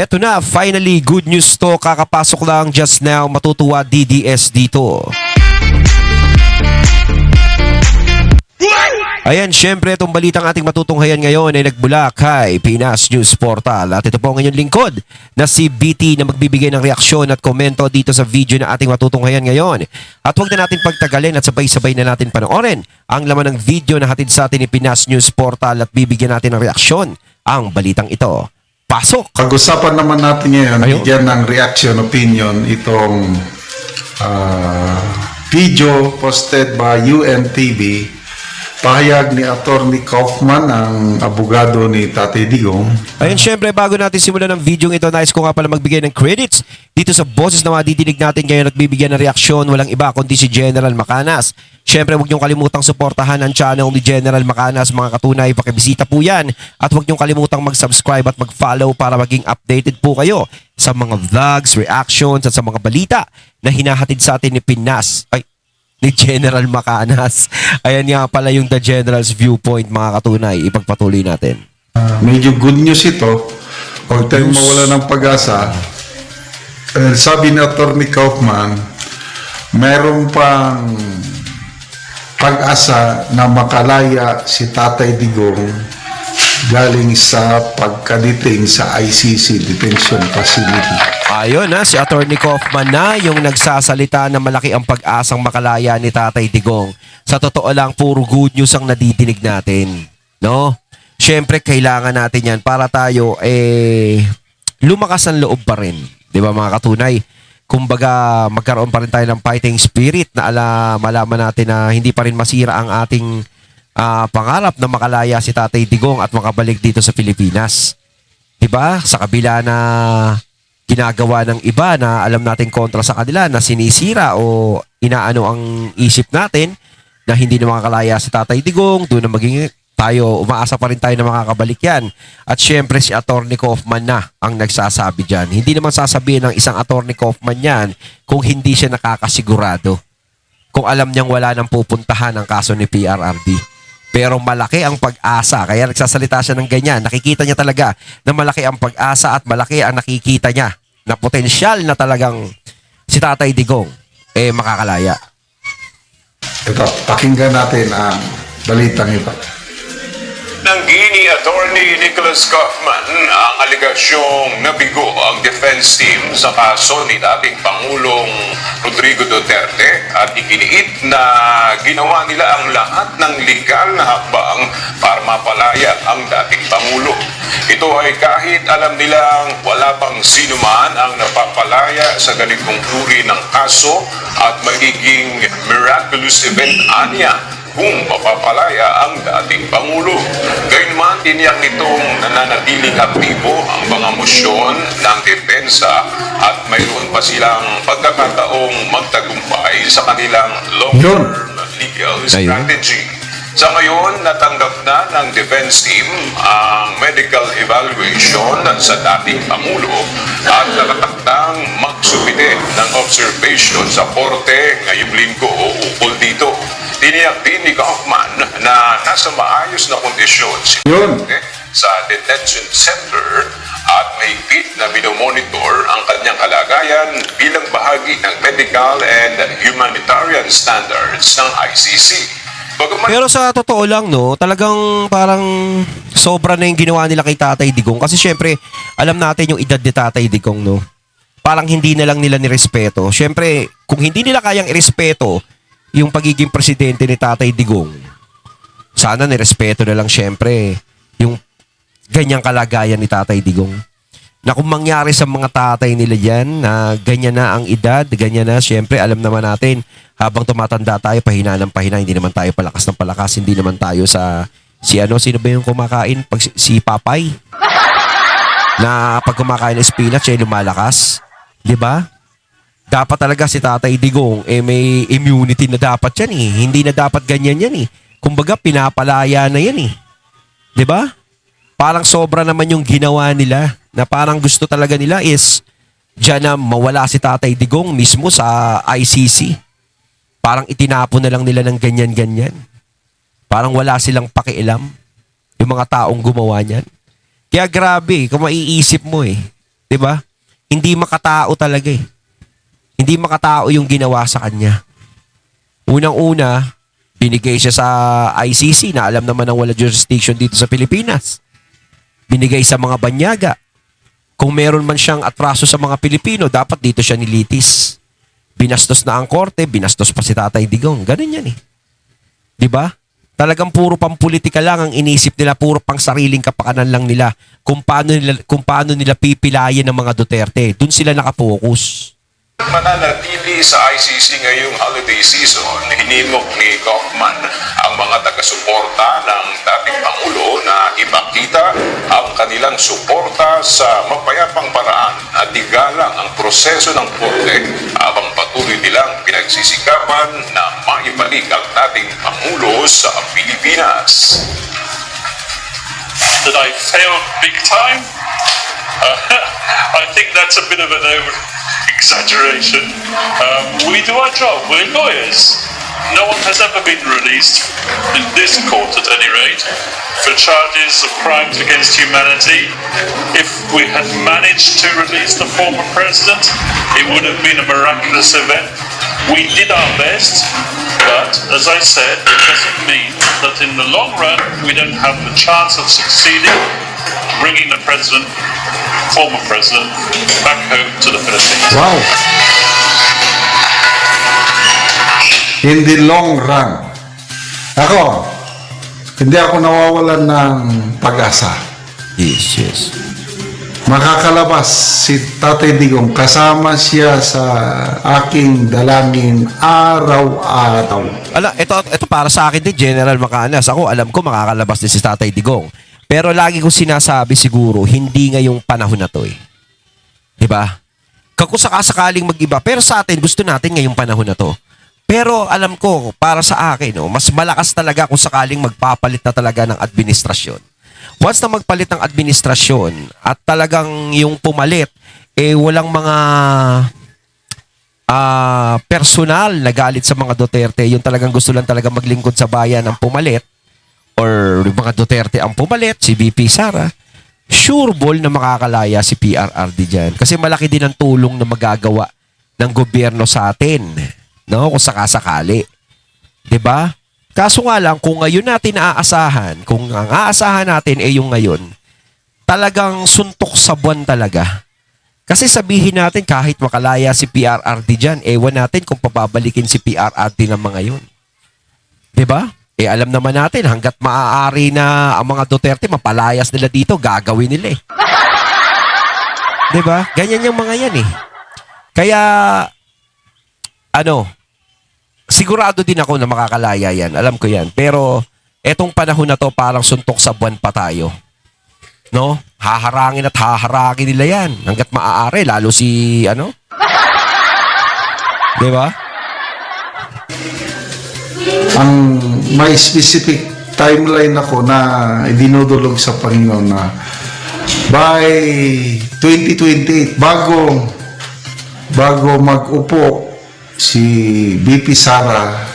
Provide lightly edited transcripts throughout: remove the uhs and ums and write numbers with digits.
Heto na, finally, good news to. Kakapasok lang just now, matutuwa DDS dito. Ayan, syempre itong balitang ating matutunghayan ngayon ay nagbula kay Pinas News Portal. At ito po ang inyong lingkod na si BT na magbibigay ng reaksyon at komento dito sa video na ating matutunghayan ngayon. At huwag na natin pagtagalin at sabay-sabay na natin panoorin ang laman ng video na hatid sa atin ni Pinas News Portal at bibigyan natin ng reaksyon ang balitang ito. Pasok! Pag-usapan naman natin ngayon, bigyan ng reaction opinion itong video posted by UNTV. Pahayag ni Attorney Kaufman, ang abogado ni Tatay Digong. Ayun, syempre, bago natin simulan ng video ito, nais ko nga pala magbigay ng credits dito sa boses na madidinig natin ngayon at bibigyan ng reaksyon. Walang iba kundi si General Macanas. Syempre, huwag niyong kalimutang suportahan ang channel ni General Macanas, mga katunay. Pakibisita po yan. At huwag niyong kalimutang mag-subscribe at mag-follow para maging updated po kayo sa mga vlogs, reactions at sa mga balita na hinahatid sa atin ni ni General Macanas. Ayan nga pala yung The General's Viewpoint, mga katunay. Ipagpatuloy natin. Medyo good news ito. Huwag tayong mawala ng pag-asa. Sabi ni Attorney Kaufman, mayroon pang pag-asa na makalaya si Tatay Digong galing sa pagkaditing sa ICC Detention Facility. Ayun na, si Attorney Kaufman na yung nagsasalita na malaki ang pag-asang makalaya ni Tatay Digong. Sa totoo lang, puro good news ang nadidinig natin. No? Siyempre, kailangan natin yan para tayo, lumakas ang loob pa rin. Di ba mga katunay? Kumbaga, magkaroon pa rin tayo ng fighting spirit na malaman natin na hindi pa rin masira ang ating pangarap na makalaya si Tatay Digong at makabalik dito sa Pilipinas. Di ba? Sa kabila na ginagawa ng iba na alam natin kontra sa kanila, na sinisira o inaano ang isip natin na hindi na makakalaya si Tatay Digong, doon na maging tayo, umaasa pa rin tayo na makakabalik yan. At syempre si Attorney Kaufman na ang nagsasabi dyan. Hindi naman sasabihin ng isang Attorney Kaufman yan kung hindi siya nakakasigurado. Kung alam niyang wala nang pupuntahan ang kaso ni PRRD. Pero malaki ang pag-asa. Kaya nagsasalita siya ng ganyan. Nakikita niya talaga na malaki ang pag-asa at malaki ang nakikita niya na potensyal na talagang si Tatay Digong makakalaya. Ito, pakinggan natin ang balitang ito. Nanggi ni Attorney Nicholas Kaufman ang aligasyong nabigo ang defense team sa kaso ni dating Pangulong Rodrigo Duterte at ikiniit na ginawa nila ang lahat ng legal na hakbang para mapalaya ang dating Pangulo. Ito ay kahit alam nilang wala pang sino man ang napapalaya sa ganitong uri ng kaso at magiging miraculous event anya kung mapapalaya ang dating Pangulo. Gayunman, tiniyak nitong nananatiling aktibo ang mga mosyon ng depensa at mayroon pa silang pagkakataong magtagumpay sa kanilang long-term legal strategy. Sa ngayon, natanggap na ng defense team ang medical evaluation sa dating Pangulo at nakatakdang magsubite ng observation sa korte ngayong linggo ukol dito. Tiniyak din ni Kaufman na nasa maayos na kondisyon si sa detention center at may higpit na binomonitor ang kanyang kalagayan bilang bahagi ng medical and humanitarian standards ng ICC. Pero sa totoo lang, no, talagang parang sobra na yung ginawa nila kay Tatay Digong. Kasi syempre, alam natin yung edad ni Tatay Digong, no. Parang hindi na lang nila nirespeto. Syempre, kung hindi nila kayang irespeto yung pagiging presidente ni Tatay Digong, sana nirespeto na lang syempre yung ganyang kalagayan ni Tatay Digong. Na kung mangyari sa mga tatay nila yan, na ganyan na ang edad, ganyan na, syempre, alam naman natin, habang tumatanda tayo, pahina ng pahina, hindi naman tayo palakas ng palakas, hindi naman tayo sino ba yung kumakain? Si Papay? Na pag kumakain ng spinach, lumalakas. Di ba? Dapat talaga si Tatay Digong, may immunity na dapat yan eh. Hindi na dapat ganyan yan eh. Kumbaga, pinapalaya na yan eh. Di ba? Parang sobra naman yung ginawa nila, na parang gusto talaga nila is dyan na mawala si Tatay Digong mismo sa ICC. Parang itinapon na lang nila ng ganyan-ganyan. Parang wala silang pakialam yung mga taong gumawa niyan. Kaya grabe, kung maiisip mo 'Di 'Di ba? Hindi makatao talaga eh. Hindi makatao yung ginawa sa kanya. Unang-una, binigay siya sa ICC na alam naman ng wala jurisdiction dito sa Pilipinas. Binigay sa mga banyaga. Kung meron man siyang atraso sa mga Pilipino, dapat dito siya nilitis. Binastos na ang korte, binastos pa si Tatay Digong. Ganun yan eh. 'Di ba? Talagang puro pampolitika lang ang inisip nila, puro pang sariling kapakanan lang nila. Kung paano nila pipilayan ng mga Duterte. Doon sila nakapokus. Mananatili sa ICC ngayong holiday season, hinimok ni Kaufman ang mga taga-suporta ng dating Pangulo na ipakita ang kanilang suporta sa mapayapang paraan at igalang ang proseso ng korte habang patuloy nilang pinagsisikapan na maibalik ang dating Pangulo sa Pilipinas. That I failed big time? I think that's a bit of an exaggeration. We do our job. We're lawyers. No one has ever been released, in this court at any rate, for charges of crimes against humanity. If we had managed to release the former president, it would have been a miraculous event. We did our best, but as I said, it doesn't mean that in the long run we don't have the chance of succeeding, bringing the president, former president, back home to the Philippines. Wow! In the long run. Ako, hindi ako nawawalan ng pag-asa. Yes. Makakalabas si Tatay Digong, kasama siya sa aking dalangin araw-araw. Ito para sa akin din, General Macanas. Ako, alam ko makakalabas din si Tatay Digong. Pero lagi ko sinasabi siguro, hindi ngayong panahon na to eh. Diba? Kung sakasakaling mag-iba. Pero sa atin, gusto natin ngayong panahon na to. Pero alam ko, para sa akin, mas malakas talaga kung sakaling magpapalit na talaga ng administrasyon. Once na magpalit ng administrasyon at talagang yung pumalit, walang mga personal na galit sa mga Duterte, yung talagang gusto lang talaga maglingkod sa bayan ang pumalit, or yung mga Duterte ang pumalit, si VP Sara, sure ball na makakalaya si PRRD dyan. Kasi malaki din ang tulong na magagawa ng gobyerno sa atin. No, kung sakasakali. 'Di ba? Kaso nga lang kung ngayon natin aasahan, kung ang aasahan natin ay yung ngayon, talagang suntok sa buwan talaga. Kasi sabihin natin kahit makalaya si PRRD diyan, ewan natin kung pababalikin si PRRD ng mga 'yon. 'Di ba? Alam naman natin hangga't maaari na ang mga Duterte mapalayas nila dito, gagawin nila eh. 'Di ba? Ganyan yung mga 'yan eh. Kaya sigurado din ako na makakalaya yan. Alam ko yan. Pero, etong panahon na to, parang suntok sa buwan pa tayo. No? Haharangin at haharangin nila yan. Hanggat maaari. Lalo si, Di ba? Ang may specific timeline ako na idinudulog sa Panginoon na by 2028, bago mag-upo si VP Sara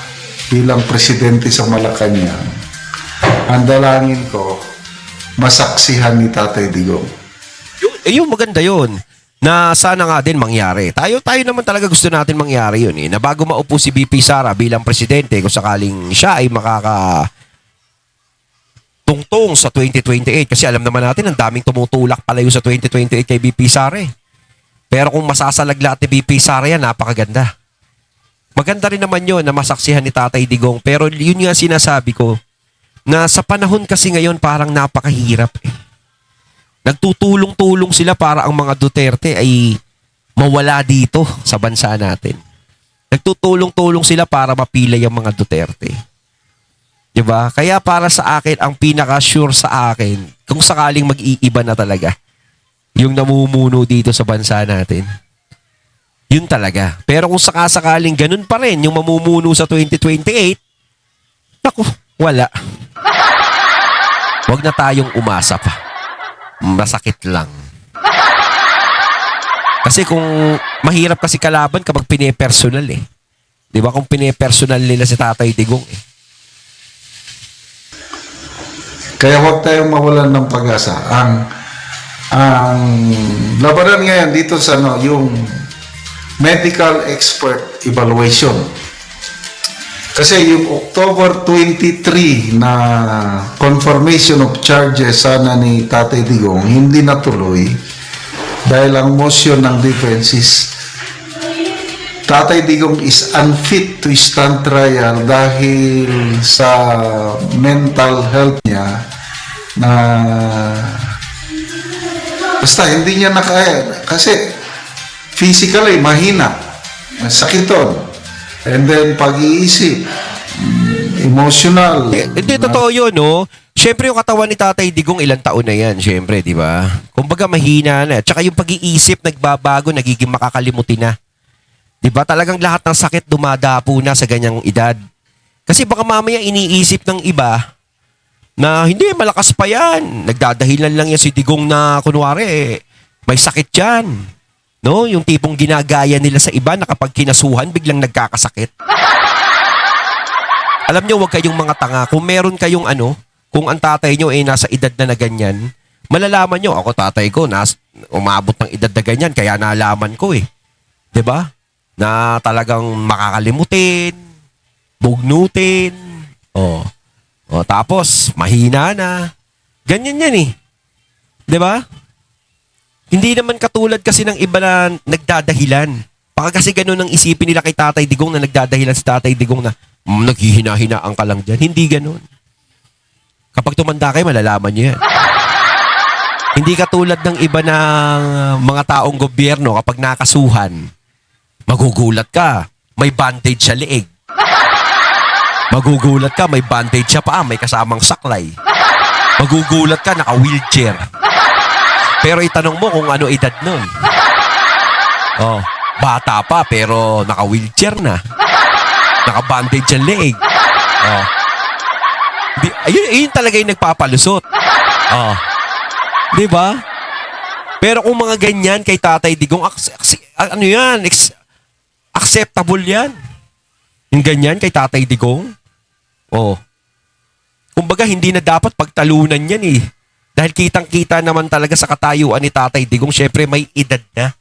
bilang presidente sa Malacanang, ang dalangin ko, masaksihan ni Tatay Digong. Yung maganda yun. Na sana nga din mangyari. Tayo naman talaga gusto natin mangyari yun eh. Na bago maupo si VP Sara bilang presidente, kung sakaling siya ay tungtong sa 2028. Kasi alam naman natin, ang daming tumutulak palayo sa 2028 kay VP Sara eh. Pero kung masasalaglat ni VP Sara yan, napakaganda. Maganda rin naman yun na masaksihan ni Tatay Digong. Pero yun nga sinasabi ko, na sa panahon kasi ngayon parang napakahirap eh. Nagtutulong-tulong sila para ang mga Duterte ay mawala dito sa bansa natin. Nagtutulong-tulong sila para mapilay ang mga Duterte. Diba? Kaya para sa akin, ang pinaka-sure sa akin, kung sakaling mag-iiba na talaga, yung namumuno dito sa bansa natin. Yun talaga. Pero kung sakasakaling ganun pa rin yung mamumuno sa 2028, naku, wala. Huwag na tayong umasa pa. Masakit lang. Kasi kung mahirap kasi kalaban kapag pine-personal eh. Di ba kung pine-personal nila si Tatay Digong eh. Kaya huwag tayong mawalan ng pag-asa. Ang labanan ngayon dito sa yung medical expert evaluation. Kasi yung October 23 na confirmation of charges sana ni Tatay Digong hindi natuloy dahil ang motion ng defense is Tatay Digong is unfit to stand trial dahil sa mental health niya na basta hindi niya nakaya kasi physically mahina, sakiton. And then, pag-iisip, emotional. Hindi, totoo yun, no? Siyempre, yung katawan ni Tatay Digong, ilang taon na yan, siyempre, di ba? Kumbaga, mahina na. Tsaka yung pag-iisip, nagbabago, nagiging makakalimutin na. Di ba? Talagang lahat ng sakit dumadapo na sa ganyang edad. Kasi baka mamaya iniisip ng iba na hindi, malakas pa yan. Nagdadahilan lang yan si Digong na, kunwari, may sakit yan. No, yung tipong ginagaya nila sa iba na kapag kinasuhan, biglang nagkakasakit. Alam nyo, huwag kayong mga tanga. Kung meron kayong kung ang tatay nyo ay nasa edad na ganyan, malalaman nyo, ako tatay ko, umabot ng edad na ganyan, kaya nalaman ko eh. 'Di ba? Na talagang makakalimutin, bugnutin, tapos mahina na. Ganyan yan eh. 'Di ba? Hindi naman katulad kasi ng iba na nagdadahilan. Baka kasi ganun ang isipin nila kay Tatay Digong na nagdadahilan si Tatay Digong na naghihina-hinaan ka lang dyan. Hindi ganun. Kapag tumanda kayo, malalaman nyo yan. Hindi katulad ng iba ng mga taong gobyerno kapag nakasuhan, magugulat ka, may bandage sa leeg. Magugulat ka, may bandage sa paa, may kasamang saklay. Magugulat ka, naka-wheelchair. Pero itanong mo kung ano edad nun. Bata pa pero naka-wheelchair na. Naka-bandage ang leeg. Ayun talaga yung nagpapalusot. Di ba? Pero kung mga ganyan kay Tatay Digong, acceptable yan. Yung ganyan kay Tatay Digong. Kumbaga hindi na dapat pagtalunan yan eh. Dahil kitang-kita naman talaga sa katayuan ni Tatay Digong, syempre may edad na.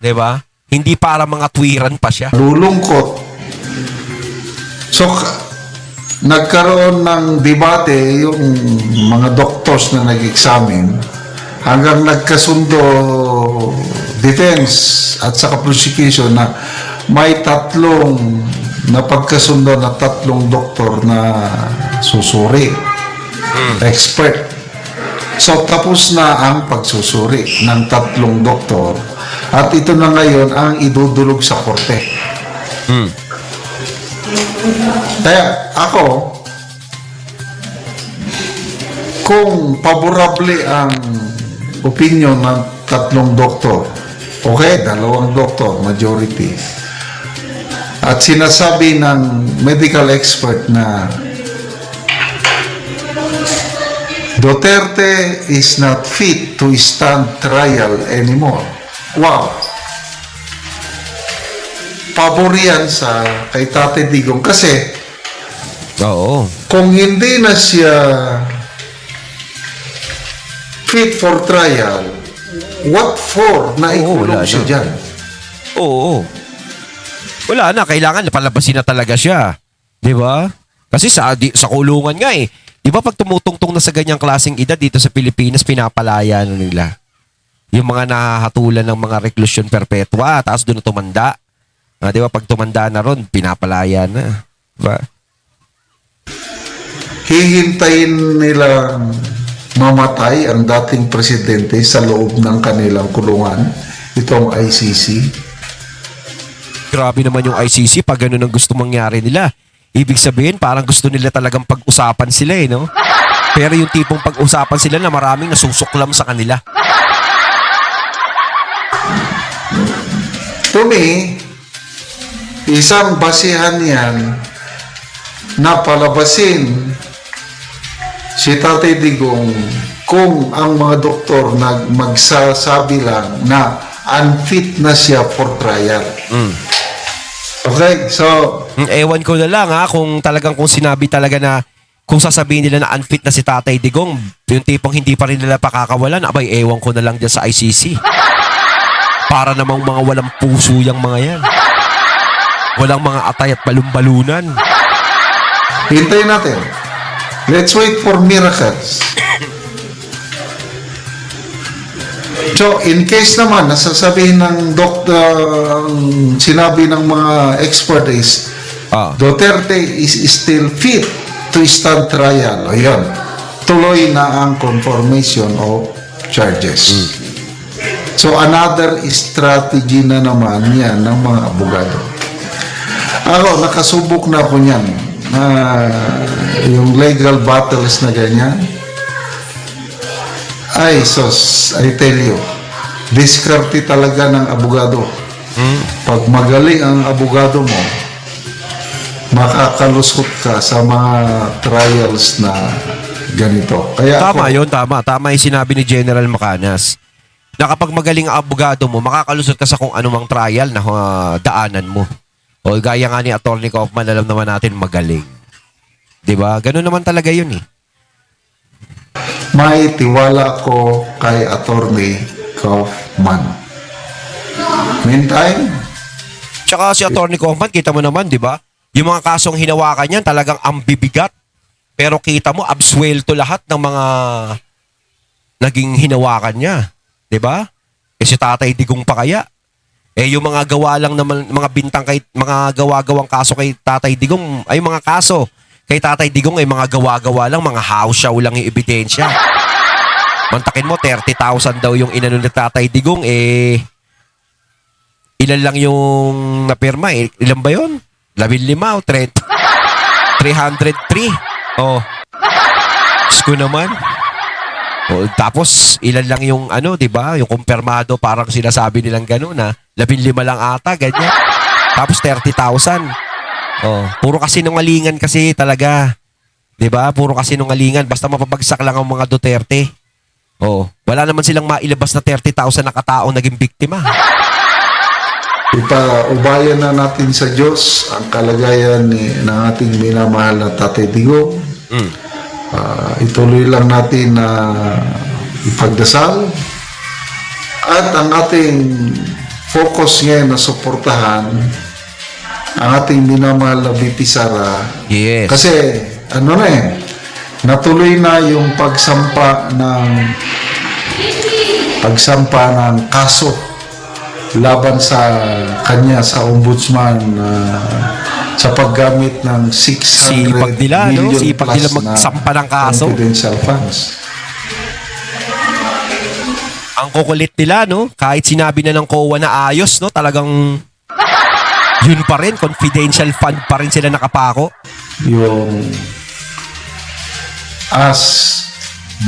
'Di ba? Hindi para mga tuwiran pa siya. Lulungkot. So, nagkaroon ng debate yung mga doctors na nag-examine hanggang nagkasundo defense at saka prosecution na may tatlong napagkasundo na tatlong doktor na susuri. Expert. So, tapos na ang pagsusuri ng tatlong doktor at ito na ngayon ang idudulog sa korte. Kaya ako, kung favorable ang opinion ng tatlong doktor, okay, dalawang doktor, majority, at sinasabi ng medical expert na Duterte is not fit to stand trial anymore. Wow. Pabor yan sa kay Tatay Digong kasi kung hindi na siya fit for trial, what for na ikulong siya dyan? Wala na, kailangan palabasin na talaga siya. 'Di ba? Kasi sa kulungan nga eh. Di ba pag tumutungtong na sa ganyang klaseng edad dito sa Pilipinas, pinapalaya na nila. Yung mga nahahatulan ng mga reklusyon perpetua, tapos doon na tumanda. Di ba pag tumanda na ron, pinapalaya na. Diba? Hihintayin nila mamatay ang dating presidente sa loob ng kanilang kulungan, itong ICC. Grabe naman yung ICC pag ganun ang gusto mangyari nila. Ibig sabihin, parang gusto nila talagang pag-usapan sila eh, no? Pero yung tipong pag-usapan sila na maraming nasusuklam sa kanila. To me, isang basihan yan na palabasin si Tatay Digong kung ang mga doktor magsasabi lang na unfit na siya for trial. Okay, so ewan ko na lang kung talagang kung sinabi talaga na kung sasabihin nila na unfit na si Tatay Digong, yung tipong hindi pa rin nila pakakawalan, abay, ewan ko na lang dyan sa ICC. Para namang mga walang puso yung mga yan. Walang mga atay at balumbalunan. Hintayin natin. Let's wait for miracles. So, in case naman, nasasabihin ng doktor, sinabi ng mga expert is, Duterte is still fit to stand trial. Ayan. Tuloy na ang confirmation of charges. So, another strategy na naman yan ng mga abogado. Ako, nakasubok na ako niyan. Yung legal battles na ganyan. Ay, sos, I tell you, diskarte talaga ng abogado. Pag magaling ang abogado mo, makakalusot ka sa mga trials na ganito. Kaya Tama yun, tama. Tama yung sinabi ni General Macanas. Na kapag magaling ang abogado mo, makakalusot ka sa kung anumang trial na daanan mo. O gaya nga ni Atty. Kaufman, alam naman natin magaling. 'Di ba? Ganun naman talaga yun eh. may tiwala ko kay Atty. Kaufman. Meantime, Tsaka si Atty. Kaufman, kita mo naman, 'di ba? Yung mga kasong hinawakan niyan talagang ambibigat. Pero kita mo, absuelto lahat ng mga naging hinawakan niya. 'Di ba? Eh si Tatay Digong pa kaya? Eh yung mga gawa lang naman, mga bintang kay mga gawa-gawang kaso kay Tatay Digong, ay mga kaso kay Tatay Digong ay mga gawa-gawa lang, mga house show lang yung ebidensya. Mantakin mo 30,000 daw yung inano ni Tatay Digong, eh ilan lang yung napirma, eh ilan ba yun? 15 o 30? 303. Oh. Sko naman. O, tapos ilan lang yung ano, 'di ba? Yung kumpirmado, parang sinasabi nilang gano'n na 15 lang ata, ganyan. Tapos 30,000. Oh, puro kasinungalingan kasi talaga. 'Di ba? Puro kasinungalingan, basta mapabagsak lang ang mga Duterte. Oh, wala naman silang mailabas na 30,000 na kataong naging biktima. ipaubayan na natin sa Diyos ang kalagayan ng ating minamahal na Tatay Digong. Ituloy lang natin na ipagdasal at ang ating focus ngayon na suportahan ang ating minamahal na VP Sara. Yes. Kasi ano na natuloy na yung pagsampa ng kaso laban sa kanya sa ombudsman sa paggamit ng 600 Sipag nila, no? million Sipag plus nila magsampa ng kaso. confidential funds. Ang kukulit nila, no? Kahit sinabi na ng COA na ayos, no? Talagang yun pa rin, confidential fund pa rin sila nakapako. Yung as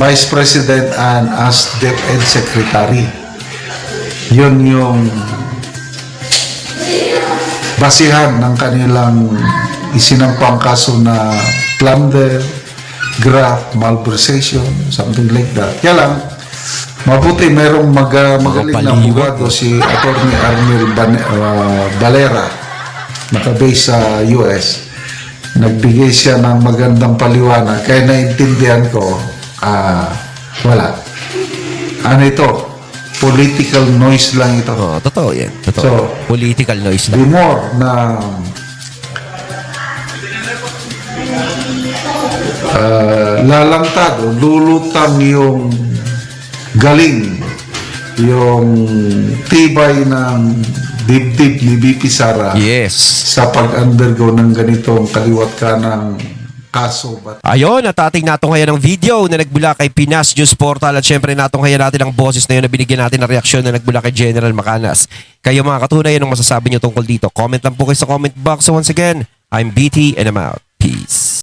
Vice President and as DepEd Secretary, yun yung basihan ng kanilang isinampang kaso na plunder, graft, malversation, something like that. Kaya lang, mabuti merong magaling na abogado, si Atty. Arnel Valera, nakabase sa US. Nagbigay siya ng magandang paliwanag. Kaya naintindihan ko, wala. Ano ito? Political noise lang ito. Oh, totoo yan. Totoo. So, political noise The lang. more na lalangtad o lulutang yung galing, yung tibay ng dibdib ni VP Sara Yes. sa pag-undergo ng ganitong kaliwat ka ng kaso. Ayun, at ating natunghayan ng video na nagbula kay Pinas News Portal at syempre natunghayan natin ang boses na yun na binigyan natin ng reaksyon na nagbula kay General Macanas. Kayo mga katunay, anong masasabi nyo tungkol dito? Comment lang po kayo sa comment box. So once again, I'm BT and I'm out. Peace.